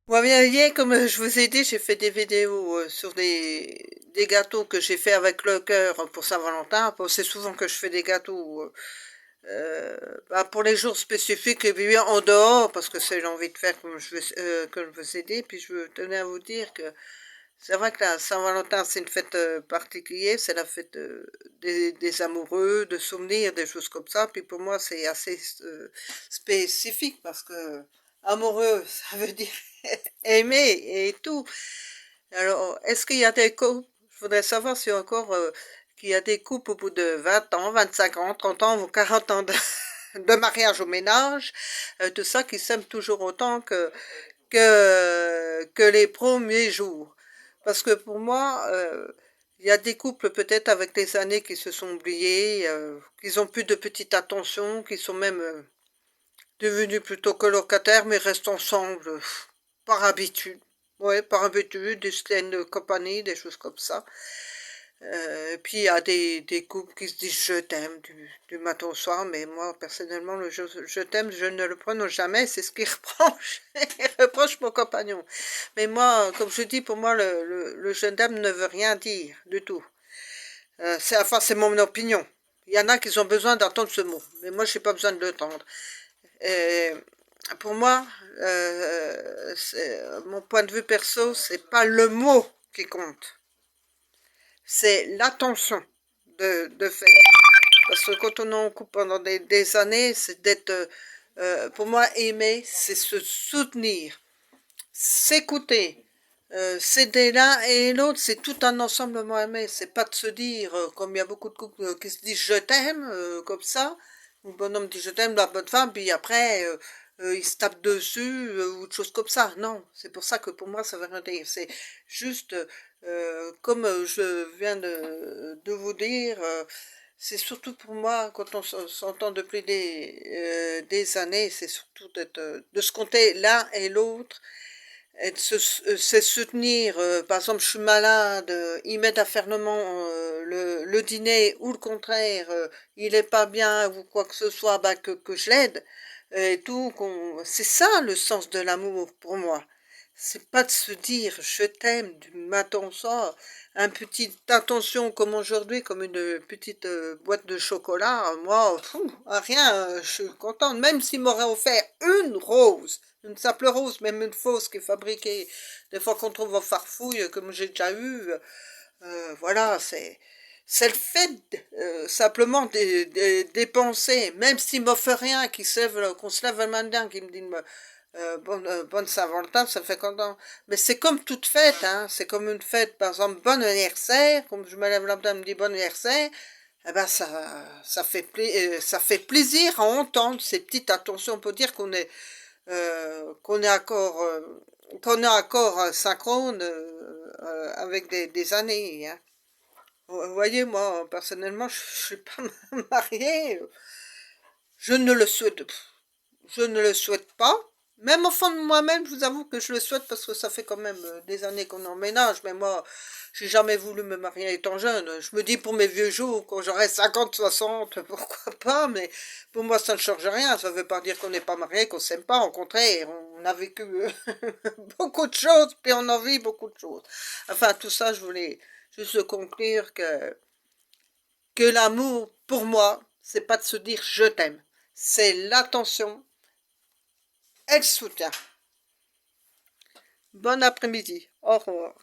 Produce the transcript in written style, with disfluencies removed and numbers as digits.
Moi, bien, hier, comme je vous ai dit, j'ai fait des vidéos sur des gâteaux que j'ai fait avec le cœur pour Saint-Valentin. Bon, c'est souvent que je fais des gâteaux bah, pour les jours spécifiques et bien en dehors, parce que c'est j'ai envie de faire comme je vous ai dit. Puis je tenais à vous dire que c'est vrai que la Saint-Valentin, c'est une fête particulière, c'est la fête des amoureux, de souvenirs, des choses comme ça. Puis pour moi, c'est assez spécifique parce que amoureux, ça veut dire aimer et tout. Alors, est-ce qu'il y a des couples? Je voudrais savoir si encore qu'il y a des couples au bout de 20 ans, 25 ans, 30 ans ou 40 ans de mariage au ménage, tout ça qui s'aiment toujours autant que les premiers jours. Parce que pour moi, il y a des couples peut-être avec les années qui se sont oubliés, qui ont plus de petite attention, qui sont même devenus plutôt colocataires, mais restent ensemble par habitude. Ouais, par habitude, des scènes de compagnie, des choses comme ça. Et puis il y a des couples qui se disent je t'aime du matin au soir, mais moi personnellement le je t'aime je ne le prononce jamais, c'est ce qu'il reproche, il reproche mon compagnon. Mais moi, comme je dis, pour moi le je t'aime ne veut rien dire du tout. C'est mon opinion. Il y en a qui ont besoin d'entendre ce mot, mais moi je n'ai pas besoin de l'entendre. Et pour moi, mon point de vue perso, c'est pas le mot qui compte, c'est l'attention de faire. Parce que quand on est en couple pendant des années, c'est d'être, pour moi, aimer, c'est se soutenir, s'écouter, s'aider l'un et l'autre, c'est tout un ensemble, moi, aimer. C'est pas de se dire, comme il y a beaucoup de couples qui se disent je t'aime, comme ça, ou le bonhomme dit je t'aime, la bonne femme, puis après, il se tape dessus, ou autre chose comme ça. Non, c'est pour ça que pour moi, ça veut rien dire. C'est juste, comme je viens de vous dire, c'est surtout pour moi, quand on s'entend depuis des années, c'est surtout de se compter l'un et l'autre, et de se soutenir. Par exemple, je suis malade, il m'aide à faire le dîner, ou le contraire, il est pas bien, ou quoi que ce soit, bah, que je l'aide, et tout. C'est ça le sens de l'amour pour moi. C'est pas de se dire je t'aime du matin au soir, un petite attention comme aujourd'hui, comme une petite boîte de chocolat, moi, rien, je suis contente, même s'il m'aurait offert une rose, une simple rose, même une fausse qui est fabriquée, des fois qu'on trouve en farfouille, comme j'ai déjà eu, voilà, c'est le fait simplement de dépenser, même s'il m'offre rien, qu'on se lève le matin, qu'il me dit bonne Saint-Valentin, ça fait content. Mais c'est comme toute fête, hein, c'est comme une fête, par exemple, bon anniversaire, comme je me lève le matin, me dit bon anniversaire, eh ben ça fait plaisir à entendre ces petites attentions pour dire qu'on est encore, synchrone avec des années, hein. Vous voyez, moi, personnellement, je suis pas mariée. Je ne le souhaite, je ne le souhaite pas. Même au fond de moi-même, je vous avoue que je le souhaite parce que ça fait quand même des années qu'on emménage. Mais moi, j'ai jamais voulu me marier étant jeune. Je me dis pour mes vieux jours, quand j'aurai 50, 60, pourquoi pas. Mais pour moi, ça ne change rien. Ça ne veut pas dire qu'on n'est pas marié, qu'on s'aime pas. Au contraire, on a vécu beaucoup de choses, puis on en vit beaucoup de choses. Enfin, tout ça, je voulais juste conclure que l'amour, pour moi, c'est pas de se dire je t'aime. C'est l'attention et le soutien. Bon après-midi. Au revoir.